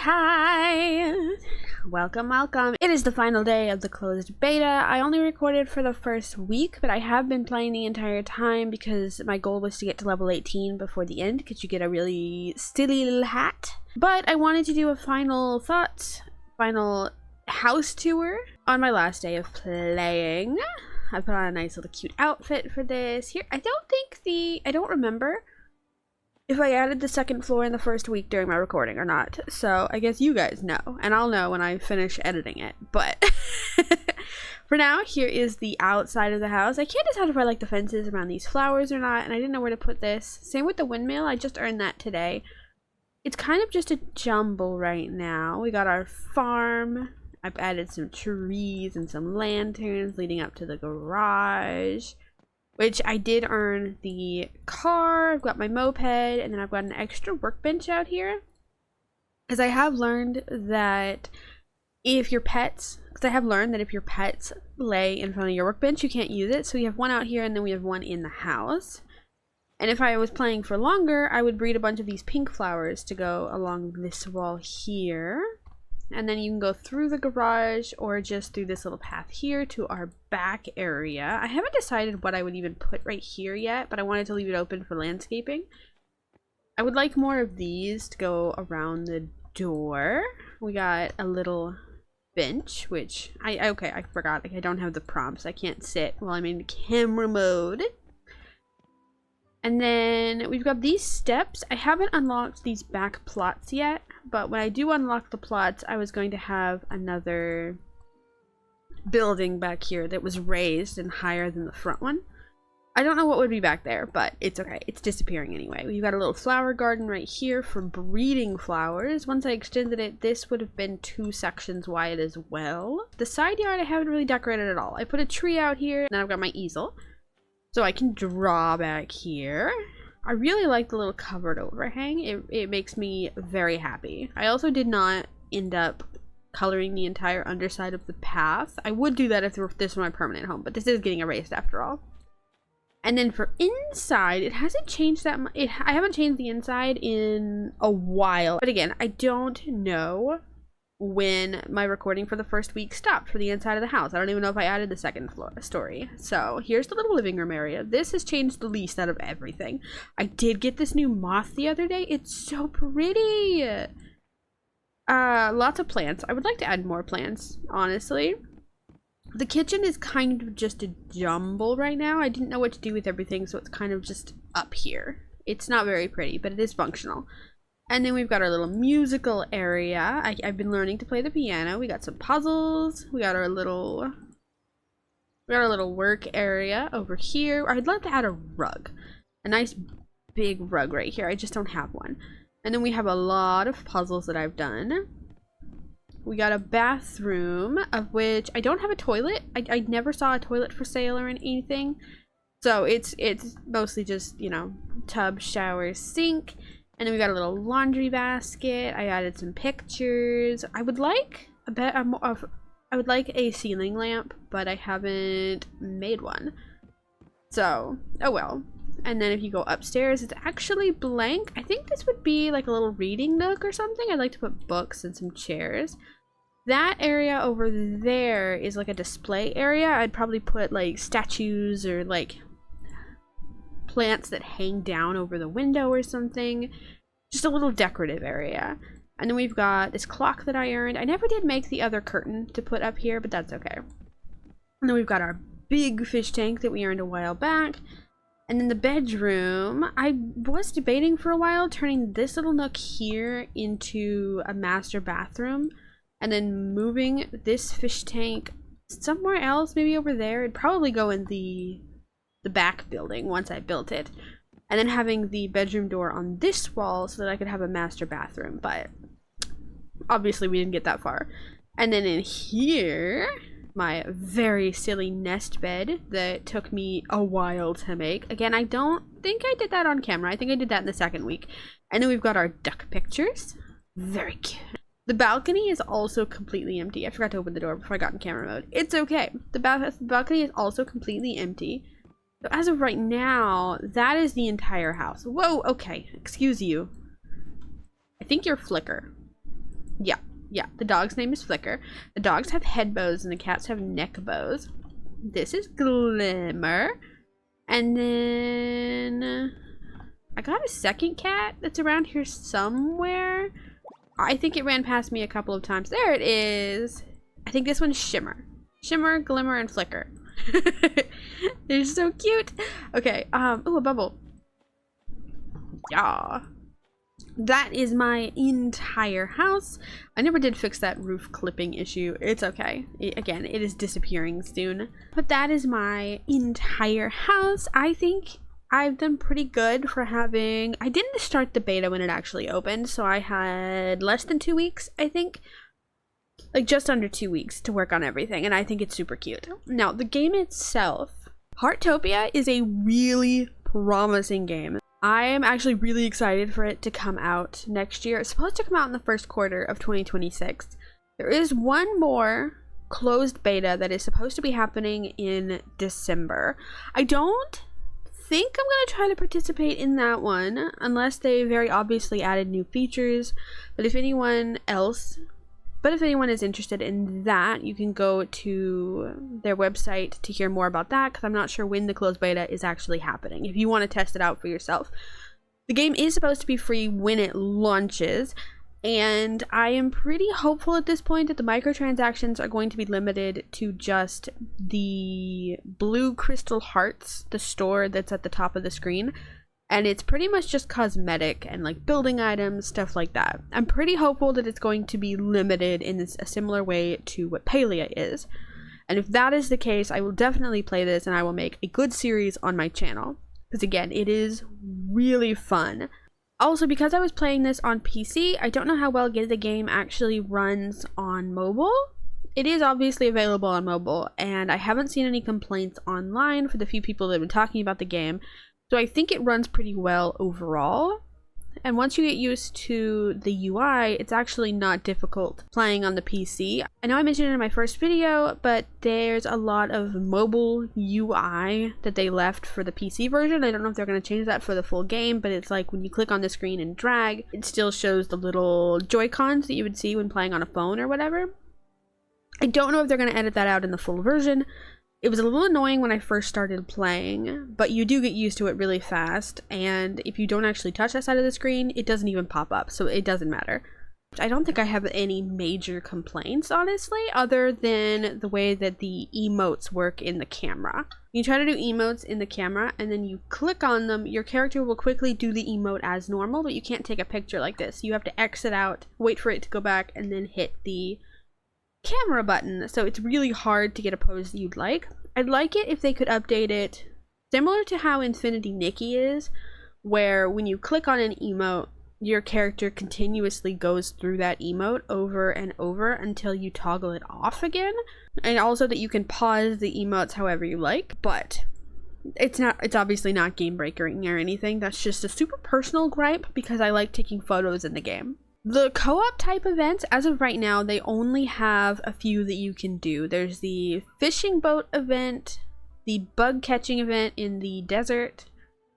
Hi! Welcome. It is the final day of the closed beta. I only recorded for the first week, but I have been playing the entire time because my goal was to get to level 18 before the end, because you get a really silly little hat. But I wanted to do a final thoughts, final house tour on my last day of playing. I put on a nice little cute outfit for this. Here, I don't remember if I added the second floor in the first week during my recording or not. So I guess you guys know, and I'll know when I finish editing it. But for now, here is the outside of the house. I can't decide if I like the fences around these flowers or not, and I didn't know where to put this. Same with the windmill. I just earned that today. It's kind of just a jumble right now. We got our farm. I've added some trees and some lanterns leading up to the garage, which I did earn the car. I've got my moped, and then I've got an extra workbench out here. Because I have learned that if your pets lay in front of your workbench, you can't use it. So we have one out here, and then we have one in the house. And if I was playing for longer, I would breed a bunch of these pink flowers to go along this wall here. And then you can go through the garage or just through this little path here to our back area. I haven't decided what I would even put right here yet, but I wanted to leave it open for landscaping. I would like more of these to go around the door. We got a little bench, which I forgot. Like, I don't have the prompts. I can't sit while I'm in camera mode. And then we've got these steps. I haven't unlocked these back plots yet, but when I do unlock the plots, I was going to have another building back here that was raised and higher than the front one. I don't know what would be back there, but it's okay. It's disappearing anyway. We've got a little flower garden right here for breeding flowers. Once I extended it, this would have been 2 sections wide as well. The side yard I haven't really decorated at all. I put a tree out here, and then I've got my easel, so I can draw back here. I really like the little covered overhang. It makes me very happy. I also did not end up coloring the entire underside of the path. I would do that if this were my permanent home, but this is getting erased after all. And then for inside, it hasn't changed that much. I haven't changed the inside in a while. But again, I don't know when my recording for the first week stopped for the inside of the house. I don't even know if I added the second story. So here's the little living room area. This has changed the least out of everything. I did get this new moth the other day. It's so pretty. Lots of plants. I would like to add more plants, honestly. The kitchen is kind of just a jumble right now. I didn't know what to do with everything, so it's kind of just up here. It's not very pretty, but it is functional. And then we've got our little musical area. I've been learning to play the piano. We got some puzzles. We got our little work area over here. I'd love to add a rug. A nice big rug right here. I just don't have one. And then we have a lot of puzzles that I've done. We got a bathroom, of which I don't have a toilet. I never saw a toilet for sale or anything. So it's mostly just, you know, tub, shower, sink. And then we got a little laundry basket. I added some pictures. I would like a ceiling lamp, but I haven't made one. So, oh well. And then if you go upstairs, it's actually blank. I think this would be like a little reading nook or something. I'd like to put books and some chairs. That area over there is like a display area. I'd probably put like statues or like plants that hang down over the window or something. Just a little decorative area. And then we've got this clock that I earned. I never did make the other curtain to put up here, but that's okay. And then we've got our big fish tank that we earned a while back. And then the bedroom, I was debating for a while turning this little nook here into a master bathroom, and then moving this fish tank somewhere else, maybe over there. It'd probably go in the back building once I built it, and then having the bedroom door on this wall so that I could have a master bathroom, but obviously we didn't get that far. And then in here, my very silly nest bed that took me a while to make. Again, I don't think I did that on camera. I think I did that in the second week. And then we've got our duck pictures. Very cute. The balcony is also completely empty. I forgot to open the door before I got in camera mode. It's okay. The balcony is also completely empty. So as of right now, that is the entire house. Whoa, okay. Excuse you. I think you're Flicker. Yeah, the dog's name is Flicker. The dogs have head bows and the cats have neck bows. This is Glimmer. And then I got a second cat that's around here somewhere. I think it ran past me a couple of times. There it is. I think this one's Shimmer. Shimmer, Glimmer, and Flicker. They're so cute. Okay, oh, a bubble. Yeah. That is my entire house. I never did fix that roof clipping issue. It's okay. Again, it is disappearing soon. But that is my entire house. I think I've done pretty good for having... I didn't start the beta when it actually opened, so I had less than 2 weeks, I think. Like just under 2 weeks to work on everything, and I think it's super cute. Now, the game itself, Heartopia, is a really promising game. I am actually really excited for it to come out next year. It's supposed to come out in the first quarter of 2026. There is one more closed beta that is supposed to be happening in December. I don't think I'm going to try to participate in that one unless they very obviously added new features. But if anyone is interested in that, you can go to their website to hear more about that, because I'm not sure when the closed beta is actually happening, if you want to test it out for yourself. The game is supposed to be free when it launches, and I am pretty hopeful at this point that the microtransactions are going to be limited to just the blue crystal hearts, the store that's at the top of the screen. And it's pretty much just cosmetic and like building items, stuff like that. I'm pretty hopeful that it's going to be limited in a similar way to what Palia is. And if that is the case, I will definitely play this and I will make a good series on my channel. Because again, it is really fun. Also, because I was playing this on PC, I don't know how well the game actually runs on mobile. It is obviously available on mobile, and I haven't seen any complaints online for the few people that have been talking about the game. So I think it runs pretty well overall, and once you get used to the UI, it's actually not difficult playing on the PC. I know I mentioned it in my first video, but there's a lot of mobile UI that they left for the PC version. I don't know if they're going to change that for the full game, but it's like when you click on the screen and drag, it still shows the little Joy-Cons that you would see when playing on a phone or whatever. I don't know if they're going to edit that out in the full version. It was a little annoying when I first started playing, but you do get used to it really fast, and if you don't actually touch that side of the screen, it doesn't even pop up, so it doesn't matter. I don't think I have any major complaints, honestly, other than the way that the emotes work in the camera. You try to do emotes in the camera, and then you click on them, your character will quickly do the emote as normal, but you can't take a picture like this. You have to exit out, wait for it to go back, and then hit the camera button, so it's really hard to get a pose that you'd like. I'd like it if they could update it similar to how Infinity Nikki is, where when you click on an emote, your character continuously goes through that emote over and over until you toggle it off again, and also that you can pause the emotes however you like. But it's obviously not game breaking or anything. That's just a super personal gripe because I like taking photos in the game. The co-op type events, as of right now, they only have a few that you can do. There's the fishing boat event, the bug catching event in the desert,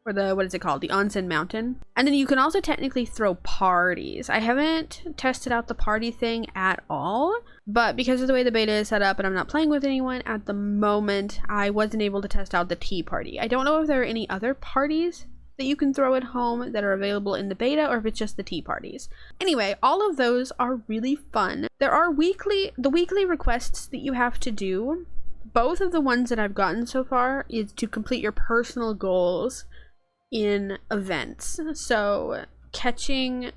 or the, what is it called? The onsen mountain. And then you can also technically throw parties. I haven't tested out the party thing at all, but because of the way the beta is set up and I'm not playing with anyone at the moment, I wasn't able to test out the tea party. I don't know if there are any other parties that you can throw at home that are available in the beta, or if it's just the tea parties. Anyway, all of those are really fun. There are the weekly requests that you have to do. Both of the ones that I've gotten so far is to complete your personal goals in events. So catching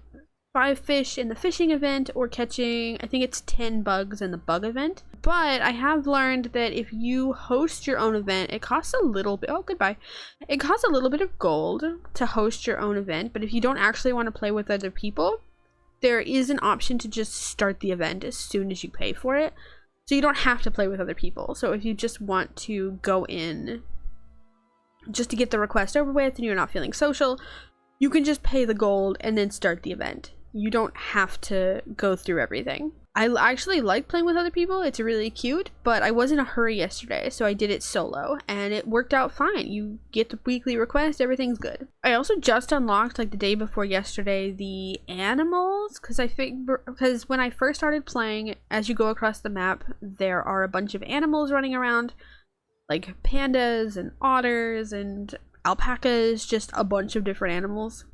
5 fish in the fishing event, or catching, I think it's 10 bugs in the bug event. But I have learned that if you host your own event, it costs a little bit, it costs a little bit of gold to host your own event, but if you don't actually want to play with other people, there is an option to just start the event as soon as you pay for it. So you don't have to play with other people. So if you just want to go in just to get the request over with and you're not feeling social, you can just pay the gold and then start the event. you don't have to go through everything. I actually like playing with other people. It's really cute, but I was in a hurry yesterday, so I did it solo, and it worked out fine. You get the weekly request, everything's good. I also just unlocked, like the day before yesterday, the animals, because when I first started playing, as you go across the map, there are a bunch of animals running around, like pandas and otters and alpacas, just a bunch of different animals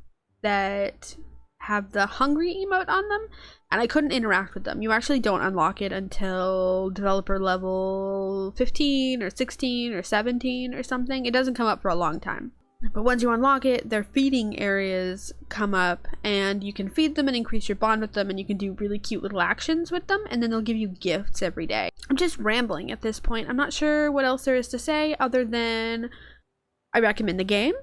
that have the hungry emote on them, and I couldn't interact with them. You actually don't unlock it until developer level 15 or 16 or 17 or something. It doesn't come up for a long time. But once you unlock it, their feeding areas come up, and you can feed them and increase your bond with them, and you can do really cute little actions with them, and then they'll give you gifts every day. I'm just rambling at this point. I'm not sure what else there is to say other than I recommend the game.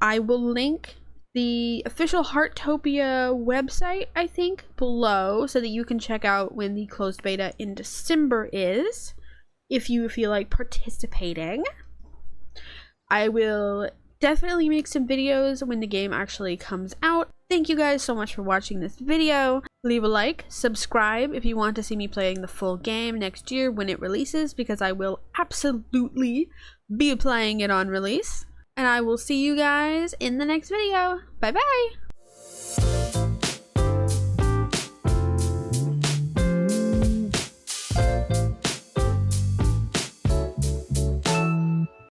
I will link the official Heartopia website, I think, below, so that you can check out when the closed beta in December is, if you feel like participating. I will definitely make some videos when the game actually comes out. Thank you guys so much for watching this video. Leave a like, subscribe if you want to see me playing the full game next year when it releases, because I will absolutely be playing it on release. And I will see you guys in the next video. Bye bye!